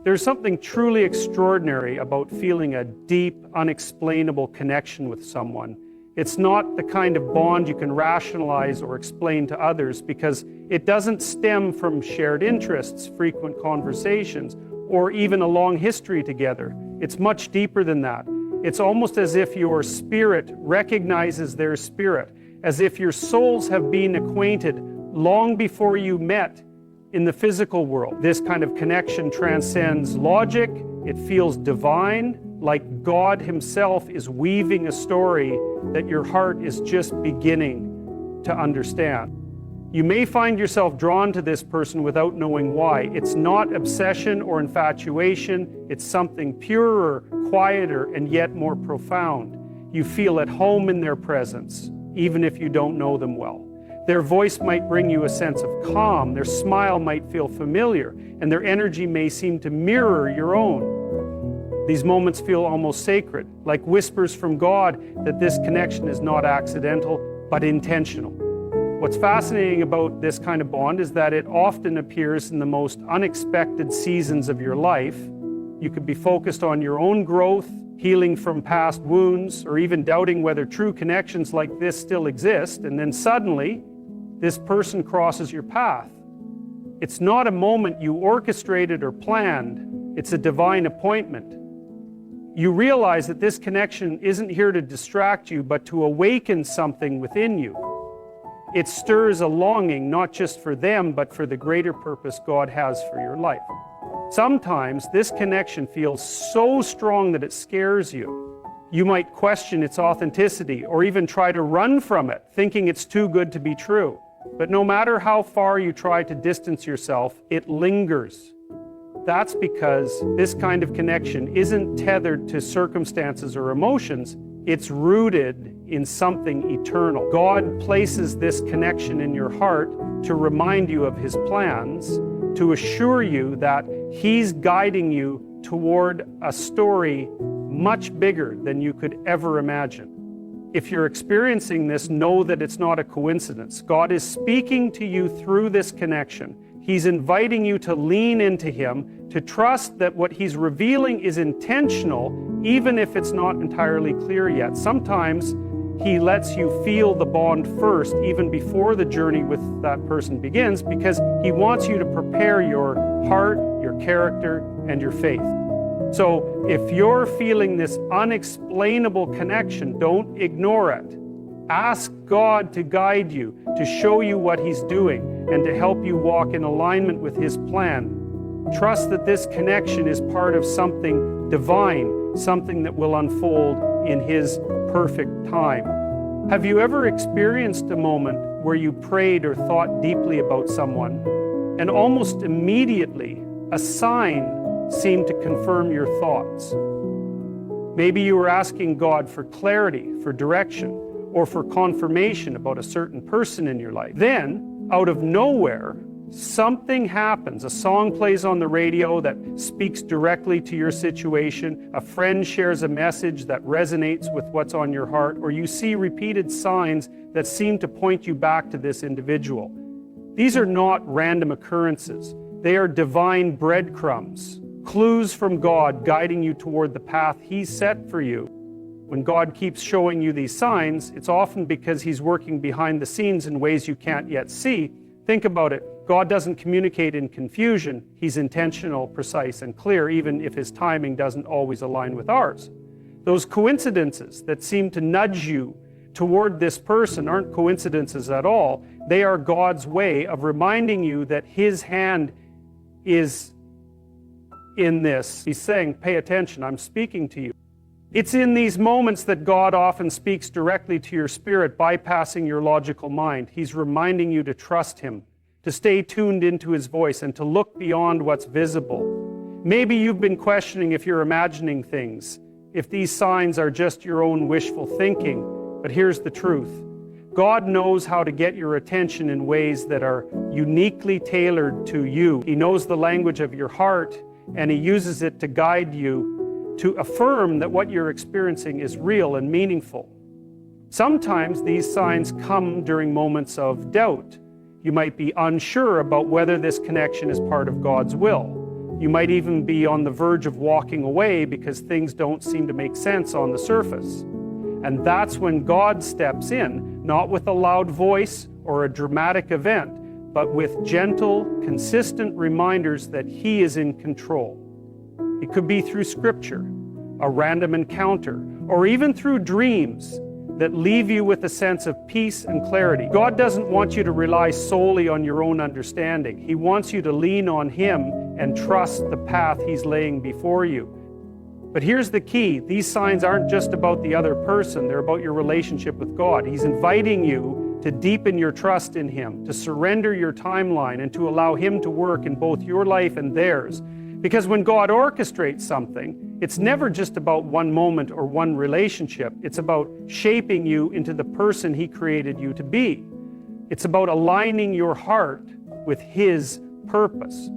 There's something truly extraordinary about feeling a deep, unexplainable connection with someone. It's not the kind of bond you can rationalize or explain to others because it doesn't stem from shared interests, frequent conversations, or even a long history together. It's much deeper than that. It's almost as if your spirit recognizes their spirit, as if your souls have been acquainted long before you met in the physical world. This kind of connection transcends logic. It feels divine, like God Himself is weaving a story that your heart is just beginning to understand. You may find yourself drawn to this person without knowing why. It's not obsession or infatuation. It's something purer, quieter, and yet more profound. You feel at home in their presence, even if you don't know them well. Their voice might bring you a sense of calm, their smile might feel familiar, and their energy may seem to mirror your own. These moments feel almost sacred, like whispers from God that this connection is not accidental, but intentional. What's fascinating about this kind of bond is that it often appears in the most unexpected seasons of your life. You could be focused on your own growth, healing from past wounds, or even doubting whether true connections like this still exist, and then suddenly, this person crosses your path. It's not a moment you orchestrated or planned, it's a divine appointment. You realize that this connection isn't here to distract you, but to awaken something within you. It stirs a longing, not just for them, but for the greater purpose God has for your life. Sometimes this connection feels so strong that it scares you. You might question its authenticity or even try to run from it, thinking it's too good to be true. But no matter how far you try to distance yourself, it lingers. That's because this kind of connection isn't tethered to circumstances or emotions. It's rooted in something eternal. God places this connection in your heart to remind you of His plans, to assure you that He's guiding you toward a story much bigger than you could ever imagine. If you're experiencing this, know that it's not a coincidence. God is speaking to you through this connection. He's inviting you to lean into Him, to trust that what He's revealing is intentional, even if it's not entirely clear yet. Sometimes He lets you feel the bond first, even before the journey with that person begins, because He wants you to prepare your heart, your character, and your faith. So if you're feeling this unexplainable connection, don't ignore it. Ask God to guide you, to show you what He's doing, and to help you walk in alignment with His plan. Trust that this connection is part of something divine, something that will unfold in His perfect time. Have you ever experienced a moment where you prayed or thought deeply about someone, and almost immediately a sign seemed to confirm your thoughts? Maybe you were asking God for clarity, for direction, or for confirmation about a certain person in your life. Then, out of nowhere, something happens. A song plays on the radio that speaks directly to your situation. A friend shares a message that resonates with what's on your heart, or you see repeated signs that seem to point you back to this individual. These are not random occurrences. They are divine breadcrumbs, clues from God guiding you toward the path He's set for you. When God keeps showing you these signs, it's often because He's working behind the scenes in ways you can't yet see. Think about it. God doesn't communicate in confusion. He's intentional, precise, and clear, even if His timing doesn't always align with ours. Those coincidences that seem to nudge you toward this person aren't coincidences at all. They are God's way of reminding you that His hand is in this. He's saying, pay attention, I'm speaking to you. It's in these moments that God often speaks directly to your spirit, bypassing your logical mind. He's reminding you to trust Him, to stay tuned into His voice, and to look beyond what's visible. Maybe you've been questioning if you're imagining things, if these signs are just your own wishful thinking. But here's the truth. God knows how to get your attention in ways that are uniquely tailored to you. He knows the language of your heart, and He uses it to guide you, to affirm that what you're experiencing is real and meaningful. Sometimes these signs come during moments of doubt. You might be unsure about whether this connection is part of God's will. You might even be on the verge of walking away because things don't seem to make sense on the surface. And that's when God steps in, not with a loud voice or a dramatic event, but with gentle, consistent reminders that He is in control. It could be through Scripture, a random encounter, or even through dreams that leave you with a sense of peace and clarity. God doesn't want you to rely solely on your own understanding. He wants you to lean on Him and trust the path He's laying before you. But here's the key. These signs aren't just about the other person. They're about your relationship with God. He's inviting you to deepen your trust in Him, to surrender your timeline, and to allow Him to work in both your life and theirs. Because when God orchestrates something, it's never just about one moment or one relationship. It's about shaping you into the person He created you to be. It's about aligning your heart with His purpose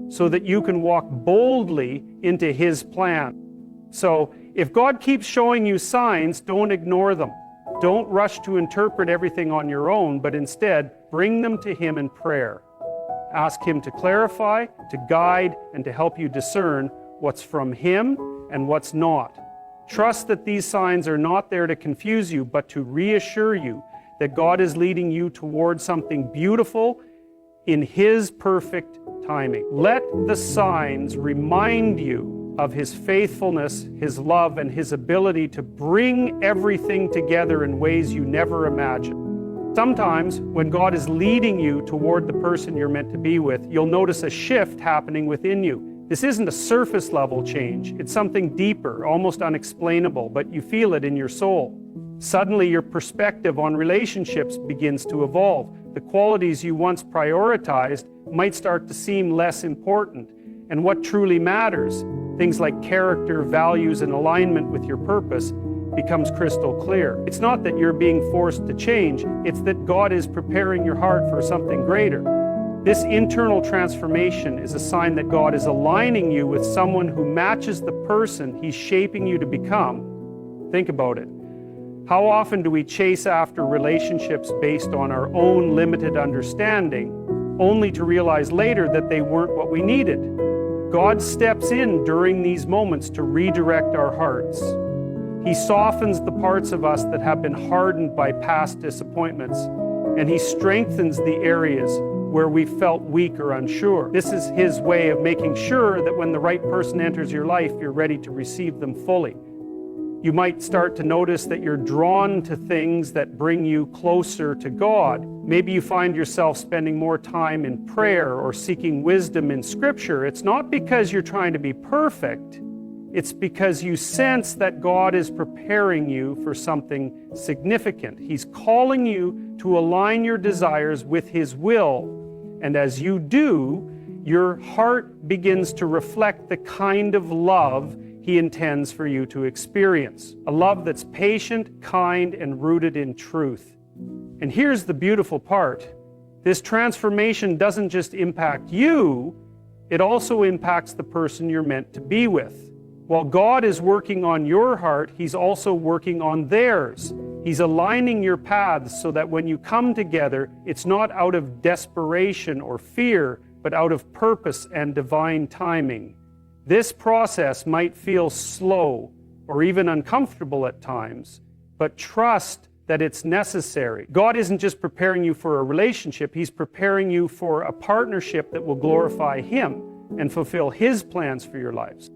so that you can walk boldly into His plan. So if God keeps showing you signs, don't ignore them. Don't rush to interpret everything on your own, but instead bring them to Him in prayer. Ask Him to clarify, to guide, and to help you discern what's from Him and what's not. Trust that these signs are not there to confuse you, but to reassure you that God is leading you toward something beautiful in His perfect timing. Let the signs remind you of His faithfulness, His love, and His ability to bring everything together in ways you never imagined. Sometimes, when God is leading you toward the person you're meant to be with, you'll notice a shift happening within you. This isn't a surface level change. It's something deeper, almost unexplainable, but you feel it in your soul. Suddenly, your perspective on relationships begins to evolve. The qualities you once prioritized might start to seem less important. And what truly matters, things like character, values, and alignment with your purpose, becomes crystal clear. It's not that you're being forced to change, it's that God is preparing your heart for something greater. This internal transformation is a sign that God is aligning you with someone who matches the person He's shaping you to become. Think about it. How often do we chase after relationships based on our own limited understanding, only to realize later that they weren't what we needed? God steps in during these moments to redirect our hearts. He softens the parts of us that have been hardened by past disappointments, and He strengthens the areas where we felt weak or unsure. This is His way of making sure that when the right person enters your life, you're ready to receive them fully. You might start to notice that you're drawn to things that bring you closer to God. Maybe you find yourself spending more time in prayer or seeking wisdom in Scripture. It's not because you're trying to be perfect. It's because you sense that God is preparing you for something significant. He's calling you to align your desires with His will. And as you do, your heart begins to reflect the kind of love He intends for you to experience. A love that's patient, kind, and rooted in truth. And here's the beautiful part. This transformation doesn't just impact you, it also impacts the person you're meant to be with. While God is working on your heart, He's also working on theirs. He's aligning your paths so that when you come together, it's not out of desperation or fear, but out of purpose and divine timing. This process might feel slow or even uncomfortable at times, but trust that it's necessary. God isn't just preparing you for a relationship, He's preparing you for a partnership that will glorify Him and fulfill His plans for your lives.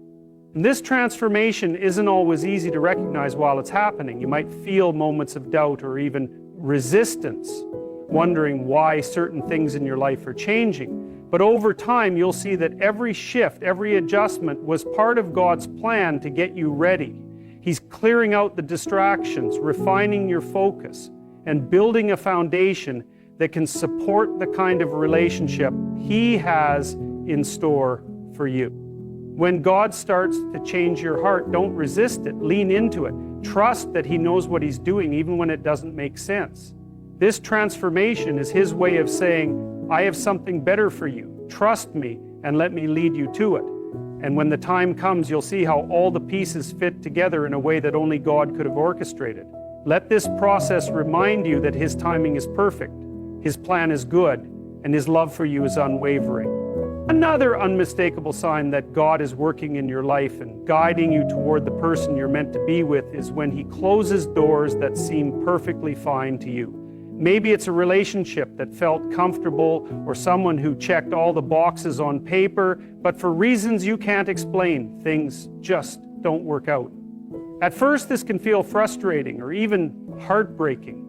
And this transformation isn't always easy to recognize while it's happening. You might feel moments of doubt or even resistance, wondering why certain things in your life are changing. But over time, you'll see that every shift, every adjustment was part of God's plan to get you ready. He's clearing out the distractions, refining your focus, and building a foundation that can support the kind of relationship He has in store for you. When God starts to change your heart, don't resist it. Lean into it. Trust that He knows what He's doing, even when it doesn't make sense. This transformation is His way of saying, I have something better for you. Trust me and let me lead you to it. And when the time comes, you'll see how all the pieces fit together in a way that only God could have orchestrated. Let this process remind you that His timing is perfect, His plan is good, and His love for you is unwavering. Another unmistakable sign that God is working in your life and guiding you toward the person you're meant to be with is when He closes doors that seem perfectly fine to you. Maybe it's a relationship that felt comfortable or someone who checked all the boxes on paper, but for reasons you can't explain, things just don't work out. At first, this can feel frustrating or even heartbreaking.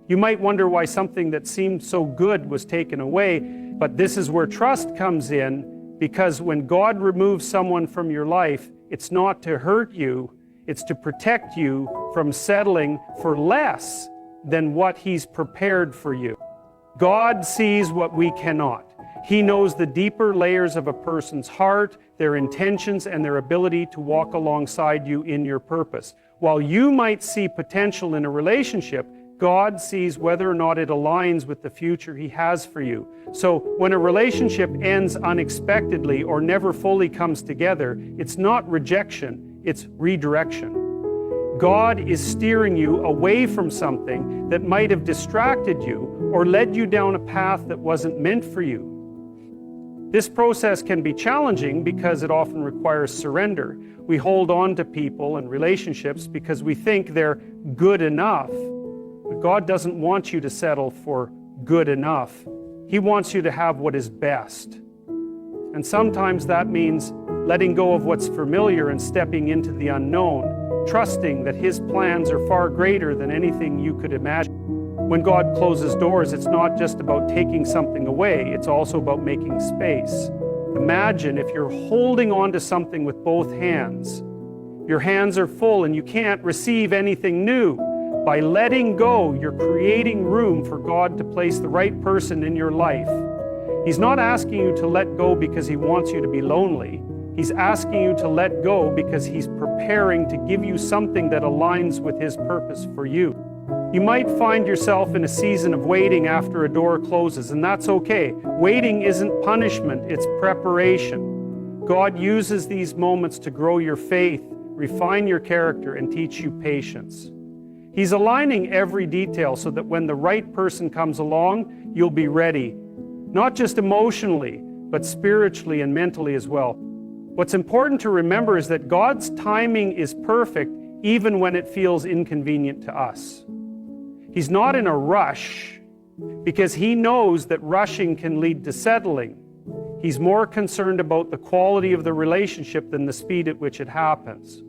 You might wonder why something that seemed so good was taken away, but this is where trust comes in, because when God removes someone from your life, it's not to hurt you, it's to protect you from settling for less than what He's prepared for you. God sees what we cannot. He knows the deeper layers of a person's heart, their intentions, and their ability to walk alongside you in your purpose. While you might see potential in a relationship, God sees whether or not it aligns with the future He has for you. So when a relationship ends unexpectedly or never fully comes together, it's not rejection, it's redirection. God is steering you away from something that might have distracted you or led you down a path that wasn't meant for you. This process can be challenging because it often requires surrender. We hold on to people and relationships because we think they're good enough. But God doesn't want you to settle for good enough. He wants you to have what is best. And sometimes that means letting go of what's familiar and stepping into the unknown, trusting that His plans are far greater than anything you could imagine. When God closes doors, it's not just about taking something away, it's also about making space. Imagine if you're holding on to something with both hands. Your hands are full and you can't receive anything new. By letting go, you're creating room for God to place the right person in your life. He's not asking you to let go because He wants you to be lonely. He's asking you to let go because He's preparing to give you something that aligns with His purpose for you. You might find yourself in a season of waiting after a door closes, and that's okay. Waiting isn't punishment, it's preparation. God uses these moments to grow your faith, refine your character, and teach you patience. He's aligning every detail so that when the right person comes along, you'll be ready. Not just emotionally, but spiritually and mentally as well. What's important to remember is that God's timing is perfect even when it feels inconvenient to us. He's not in a rush because He knows that rushing can lead to settling. He's more concerned about the quality of the relationship than the speed at which it happens.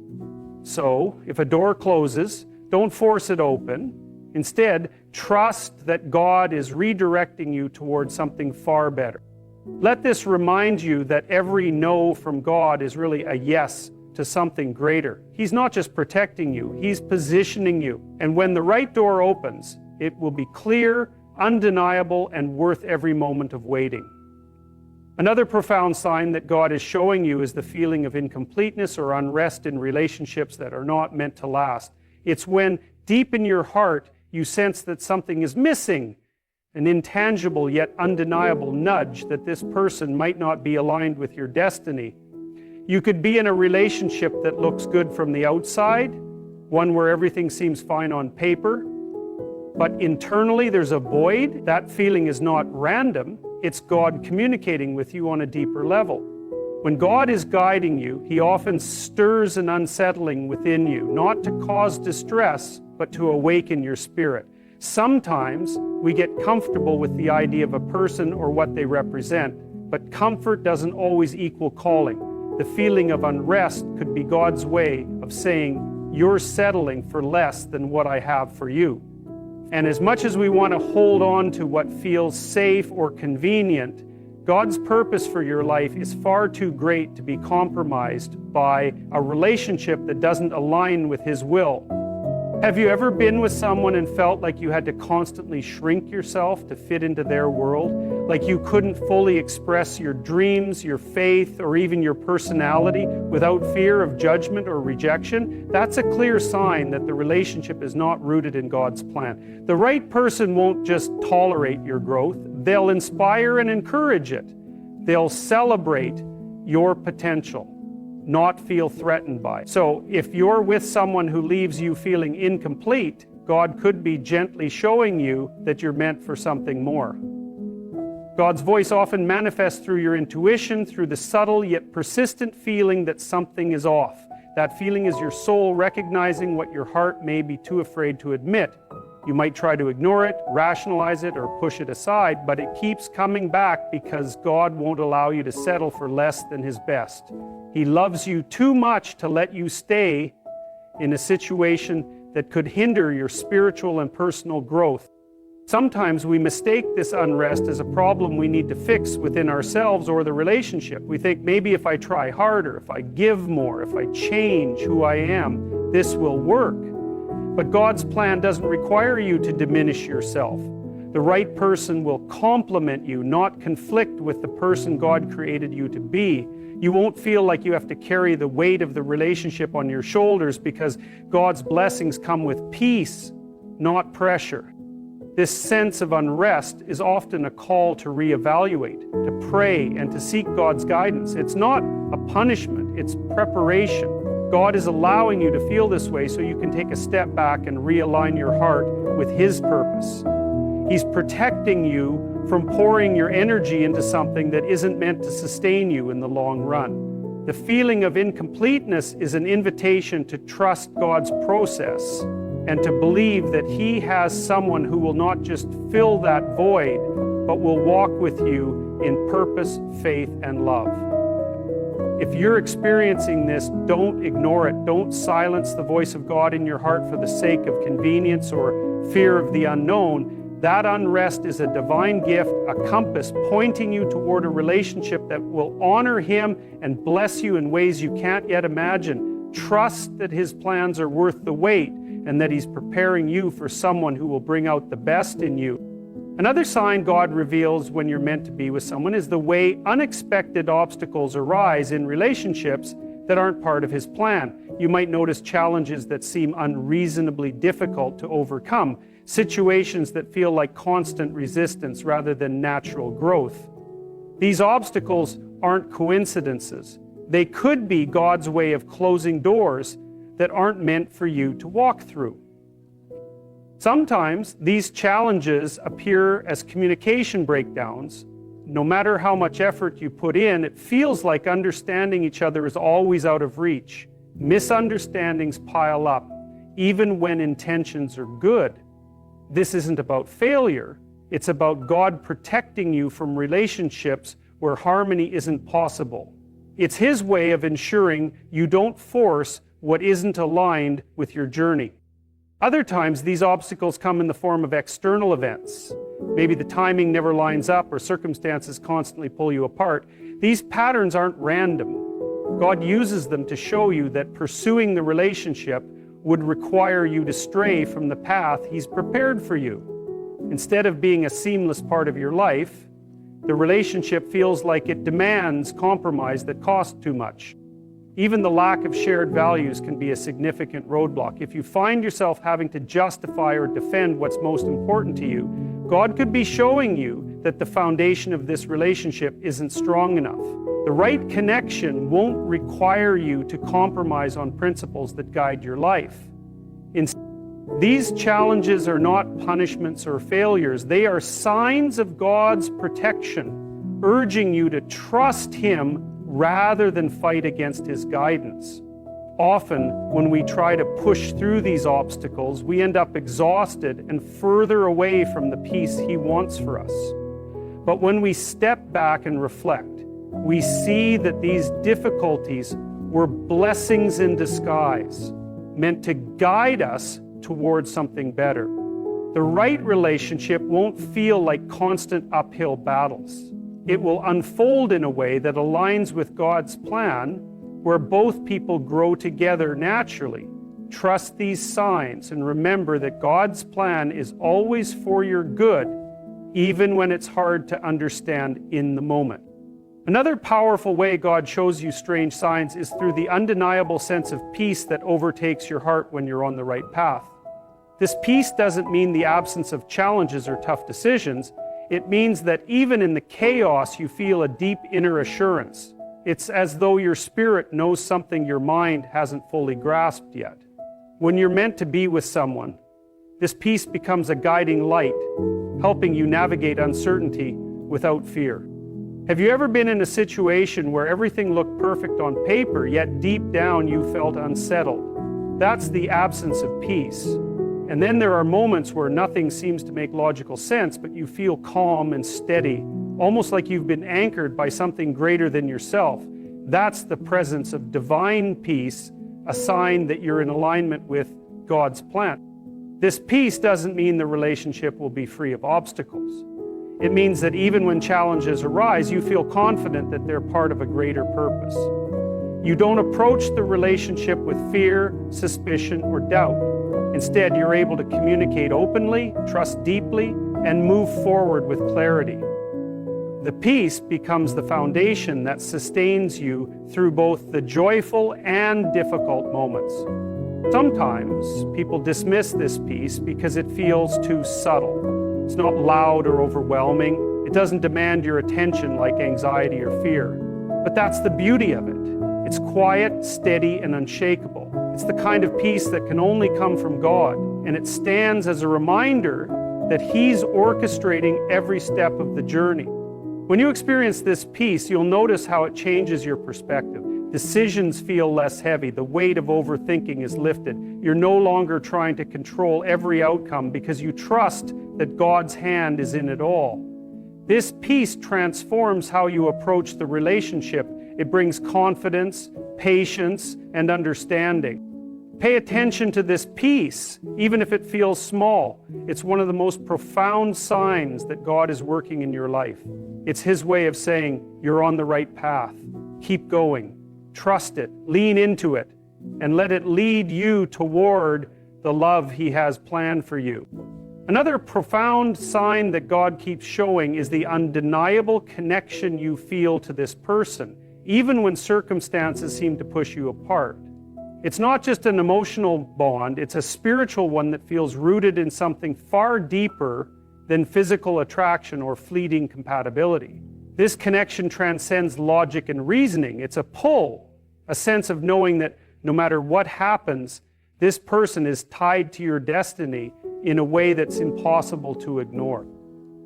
So, if a door closes, don't force it open. Instead, trust that God is redirecting you towards something far better. Let this remind you that every no from God is really a yes to something greater. He's not just protecting you, He's positioning you. And when the right door opens, it will be clear, undeniable, and worth every moment of waiting. Another profound sign that God is showing you is the feeling of incompleteness or unrest in relationships that are not meant to last. It's when, deep in your heart, you sense that something is missing, an intangible yet undeniable nudge that this person might not be aligned with your destiny. You could be in a relationship that looks good from the outside, one where everything seems fine on paper, but internally there's a void. That feeling is not random. It's God communicating with you on a deeper level. When God is guiding you, He often stirs an unsettling within you, not to cause distress, but to awaken your spirit. Sometimes we get comfortable with the idea of a person or what they represent, but comfort doesn't always equal calling. The feeling of unrest could be God's way of saying, you're settling for less than what I have for you. And as much as we want to hold on to what feels safe or convenient, God's purpose for your life is far too great to be compromised by a relationship that doesn't align with His will. Have you ever been with someone and felt like you had to constantly shrink yourself to fit into their world? Like you couldn't fully express your dreams, your faith, or even your personality without fear of judgment or rejection? That's a clear sign that the relationship is not rooted in God's plan. The right person won't just tolerate your growth. They'll inspire and encourage it. They'll celebrate your potential, not feel threatened by it. So if you're with someone who leaves you feeling incomplete, God could be gently showing you that you're meant for something more. God's voice often manifests through your intuition, through the subtle yet persistent feeling that something is off. That feeling is your soul recognizing what your heart may be too afraid to admit. You might try to ignore it, rationalize it, or push it aside, but it keeps coming back because God won't allow you to settle for less than His best. He loves you too much to let you stay in a situation that could hinder your spiritual and personal growth. Sometimes we mistake this unrest as a problem we need to fix within ourselves or the relationship. We think maybe if I try harder, if I give more, if I change who I am, this will work. But God's plan doesn't require you to diminish yourself. The right person will complement you, not conflict with the person God created you to be. You won't feel like you have to carry the weight of the relationship on your shoulders because God's blessings come with peace, not pressure. This sense of unrest is often a call to reevaluate, to pray, and to seek God's guidance. It's not a punishment, it's preparation. God is allowing you to feel this way so you can take a step back and realign your heart with His purpose. He's protecting you from pouring your energy into something that isn't meant to sustain you in the long run. The feeling of incompleteness is an invitation to trust God's process and to believe that He has someone who will not just fill that void, but will walk with you in purpose, faith, and love. If you're experiencing this, don't ignore it. Don't silence the voice of God in your heart for the sake of convenience or fear of the unknown. That unrest is a divine gift, a compass pointing you toward a relationship that will honor Him and bless you in ways you can't yet imagine. Trust that His plans are worth the wait and that He's preparing you for someone who will bring out the best in you. Another sign God reveals when you're meant to be with someone is the way unexpected obstacles arise in relationships that aren't part of His plan. You might notice challenges that seem unreasonably difficult to overcome, situations that feel like constant resistance rather than natural growth. These obstacles aren't coincidences. They could be God's way of closing doors that aren't meant for you to walk through. Sometimes these challenges appear as communication breakdowns. No matter how much effort you put in, it feels like understanding each other is always out of reach. Misunderstandings pile up, even when intentions are good. This isn't about failure. It's about God protecting you from relationships where harmony isn't possible. It's His way of ensuring you don't force what isn't aligned with your journey. Other times, these obstacles come in the form of external events. Maybe the timing never lines up or circumstances constantly pull you apart. These patterns aren't random. God uses them to show you that pursuing the relationship would require you to stray from the path He's prepared for you. Instead of being a seamless part of your life, the relationship feels like it demands compromise that costs too much. Even the lack of shared values can be a significant roadblock. If you find yourself having to justify or defend what's most important to you, God could be showing you that the foundation of this relationship isn't strong enough. The right connection won't require you to compromise on principles that guide your life. These challenges are not punishments or failures. They are signs of God's protection, urging you to trust Him rather than fight against His guidance. Often, when we try to push through these obstacles, we end up exhausted and further away from the peace He wants for us. But when we step back and reflect, we see that these difficulties were blessings in disguise, meant to guide us towards something better. The right relationship won't feel like constant uphill battles. It will unfold in a way that aligns with God's plan, where both people grow together naturally. Trust these signs and remember that God's plan is always for your good, even when it's hard to understand in the moment. Another powerful way God shows you strange signs is through the undeniable sense of peace that overtakes your heart when you're on the right path. This peace doesn't mean the absence of challenges or tough decisions. It means that even in the chaos, you feel a deep inner assurance. It's as though your spirit knows something your mind hasn't fully grasped yet. When you're meant to be with someone, this peace becomes a guiding light, helping you navigate uncertainty without fear. Have you ever been in a situation where everything looked perfect on paper, yet deep down you felt unsettled? That's the absence of peace. And then there are moments where nothing seems to make logical sense, but you feel calm and steady, almost like you've been anchored by something greater than yourself. That's the presence of divine peace, a sign that you're in alignment with God's plan. This peace doesn't mean the relationship will be free of obstacles. It means that even when challenges arise, you feel confident that they're part of a greater purpose. You don't approach the relationship with fear, suspicion, or doubt. Instead, you're able to communicate openly, trust deeply, and move forward with clarity. The peace becomes the foundation that sustains you through both the joyful and difficult moments. Sometimes people dismiss this peace because it feels too subtle. It's not loud or overwhelming. It doesn't demand your attention like anxiety or fear. But that's the beauty of it. It's quiet, steady, and unshakable. It's the kind of peace that can only come from God, and it stands as a reminder that He's orchestrating every step of the journey. When you experience this peace, you'll notice how it changes your perspective. Decisions feel less heavy. The weight of overthinking is lifted. You're no longer trying to control every outcome because you trust that God's hand is in it all. This peace transforms how you approach the relationship. It brings confidence, patience, and understanding. Pay attention to this peace, even if it feels small. It's one of the most profound signs that God is working in your life. It's His way of saying, you're on the right path. Keep going. Trust it. Lean into it. And let it lead you toward the love He has planned for you. Another profound sign that God keeps showing is the undeniable connection you feel to this person, even when circumstances seem to push you apart. It's not just an emotional bond, it's a spiritual one that feels rooted in something far deeper than physical attraction or fleeting compatibility. This connection transcends logic and reasoning. It's a pull, a sense of knowing that no matter what happens, this person is tied to your destiny in a way that's impossible to ignore.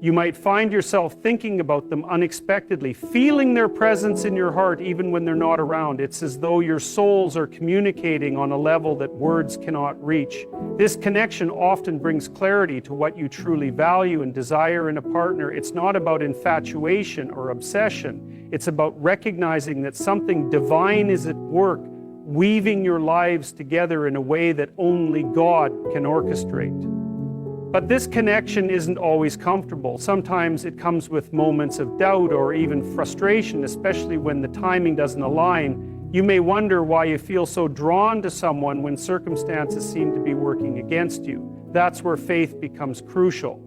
You might find yourself thinking about them unexpectedly, feeling their presence in your heart even when they're not around. It's as though your souls are communicating on a level that words cannot reach. This connection often brings clarity to what you truly value and desire in a partner. It's not about infatuation or obsession. It's about recognizing that something divine is at work, weaving your lives together in a way that only God can orchestrate. But this connection isn't always comfortable. Sometimes it comes with moments of doubt or even frustration, especially when the timing doesn't align. You may wonder why you feel so drawn to someone when circumstances seem to be working against you. That's where faith becomes crucial.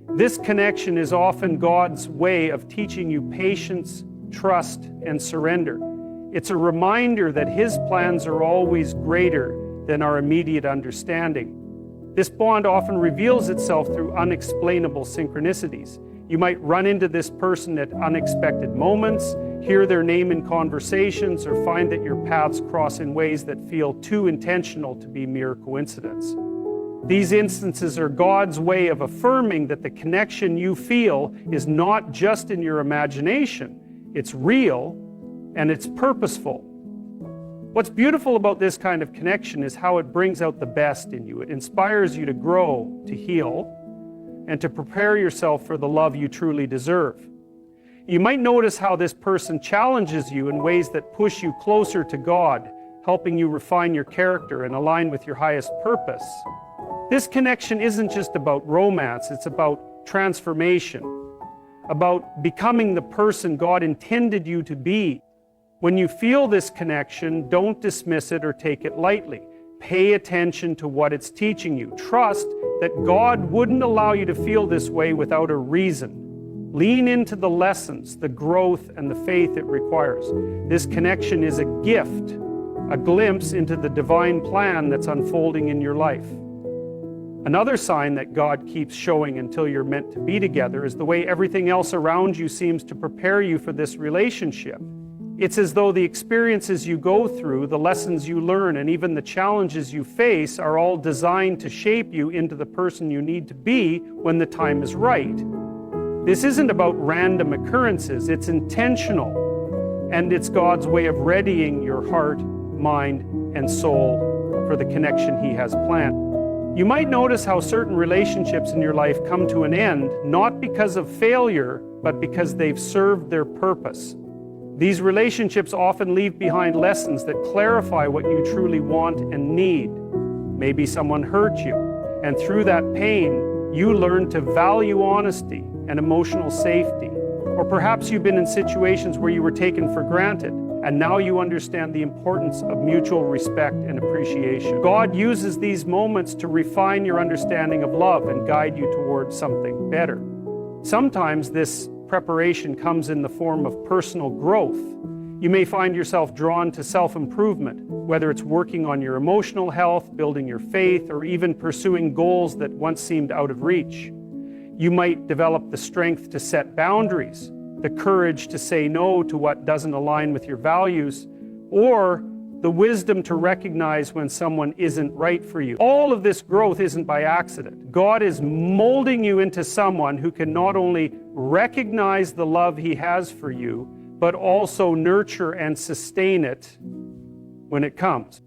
This connection is often God's way of teaching you patience, trust, and surrender. It's a reminder that His plans are always greater than our immediate understanding. This bond often reveals itself through unexplainable synchronicities. You might run into this person at unexpected moments, hear their name in conversations, or find that your paths cross in ways that feel too intentional to be mere coincidence. These instances are God's way of affirming that the connection you feel is not just in your imagination. It's real and it's purposeful. What's beautiful about this kind of connection is how it brings out the best in you. It inspires you to grow, to heal, and to prepare yourself for the love you truly deserve. You might notice how this person challenges you in ways that push you closer to God, helping you refine your character and align with your highest purpose. This connection isn't just about romance, it's about transformation, about becoming the person God intended you to be. When you feel this connection, don't dismiss it or take it lightly. Pay attention to what it's teaching you. Trust that God wouldn't allow you to feel this way without a reason. Lean into the lessons, the growth, and the faith it requires. This connection is a gift, a glimpse into the divine plan that's unfolding in your life. Another sign that God keeps showing until you're meant to be together is the way everything else around you seems to prepare you for this relationship. It's as though the experiences you go through, the lessons you learn, and even the challenges you face are all designed to shape you into the person you need to be when the time is right. This isn't about random occurrences, it's intentional, and it's God's way of readying your heart, mind, and soul for the connection He has planned. You might notice how certain relationships in your life come to an end, not because of failure, but because they've served their purpose. These relationships often leave behind lessons that clarify what you truly want and need. Maybe someone hurt you, and through that pain, you learn to value honesty and emotional safety. Or perhaps you've been in situations where you were taken for granted, and now you understand the importance of mutual respect and appreciation. God uses these moments to refine your understanding of love and guide you towards something better. Sometimes this preparation comes in the form of personal growth. You may find yourself drawn to self-improvement, whether it's working on your emotional health, building your faith, or even pursuing goals that once seemed out of reach. You might develop the strength to set boundaries, the courage to say no to what doesn't align with your values, or the wisdom to recognize when someone isn't right for you. All of this growth isn't by accident. God is molding you into someone who can not only recognize the love He has for you, but also nurture and sustain it when it comes.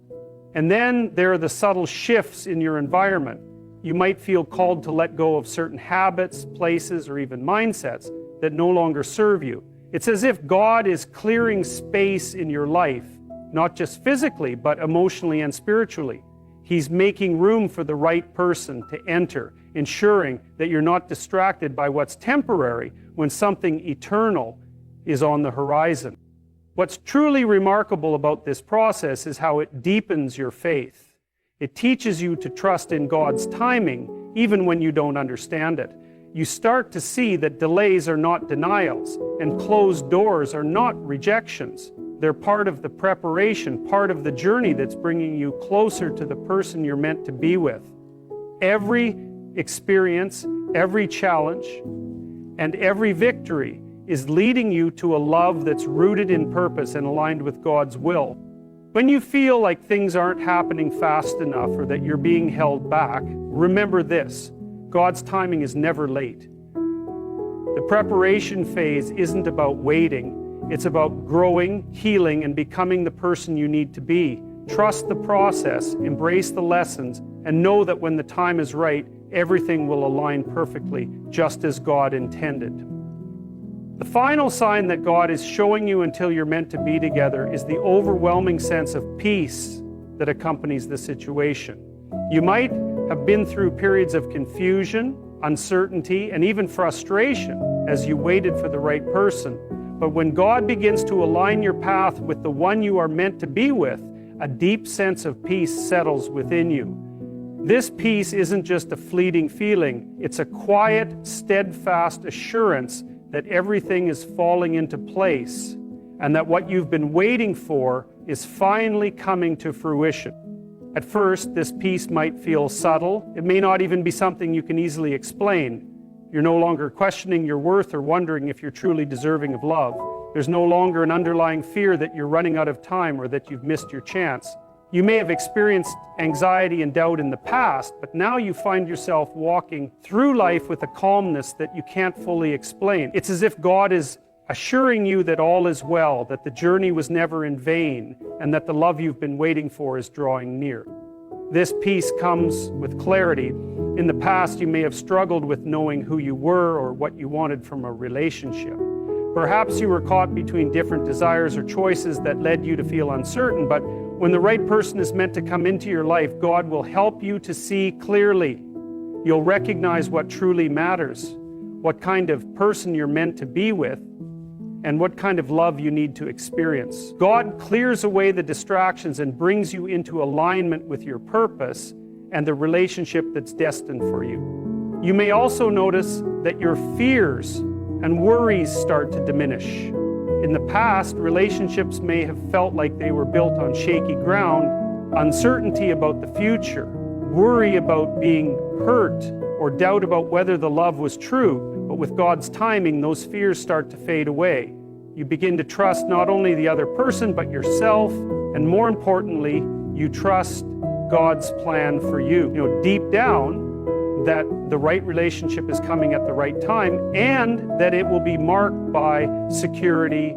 And then there are the subtle shifts in your environment. You might feel called to let go of certain habits, places, or even mindsets that no longer serve you. It's as if God is clearing space in your life, not just physically, but emotionally and spiritually. He's making room for the right person to enter, ensuring that you're not distracted by what's temporary when something eternal is on the horizon. What's truly remarkable about this process is how it deepens your faith. It teaches you to trust in God's timing, even when you don't understand it. You start to see that delays are not denials, and closed doors are not rejections. They're part of the preparation, part of the journey that's bringing you closer to the person you're meant to be with. Every experience, every challenge, and every victory is leading you to a love that's rooted in purpose and aligned with God's will. When you feel like things aren't happening fast enough or that you're being held back, remember this: God's timing is never late. The preparation phase isn't about waiting. It's about growing, healing, and becoming the person you need to be. Trust the process, embrace the lessons, and know that when the time is right, everything will align perfectly, just as God intended. The final sign that God is showing you until you're meant to be together is the overwhelming sense of peace that accompanies the situation. You might have been through periods of confusion, uncertainty, and even frustration as you waited for the right person. But when God begins to align your path with the one you are meant to be with, a deep sense of peace settles within you. This peace isn't just a fleeting feeling, it's a quiet, steadfast assurance that everything is falling into place and that what you've been waiting for is finally coming to fruition. At first, this peace might feel subtle. It may not even be something you can easily explain. You're no longer questioning your worth or wondering if you're truly deserving of love. There's no longer an underlying fear that you're running out of time or that you've missed your chance. You may have experienced anxiety and doubt in the past, but now you find yourself walking through life with a calmness that you can't fully explain. It's as if God is assuring you that all is well, that the journey was never in vain, and that the love you've been waiting for is drawing near. This peace comes with clarity. In the past, you may have struggled with knowing who you were or what you wanted from a relationship. Perhaps you were caught between different desires or choices that led you to feel uncertain, but when the right person is meant to come into your life, God will help you to see clearly. You'll recognize what truly matters, what kind of person you're meant to be with, and what kind of love you need to experience. God clears away the distractions and brings you into alignment with your purpose and the relationship that's destined for you. You may also notice that your fears and worries start to diminish. In the past, relationships may have felt like they were built on shaky ground, uncertainty about the future, worry about being hurt, or doubt about whether the love was true. But with God's timing, those fears start to fade away. You begin to trust not only the other person, but yourself, and more importantly, you trust God's plan for you. Deep down, that the right relationship is coming at the right time, and that it will be marked by security,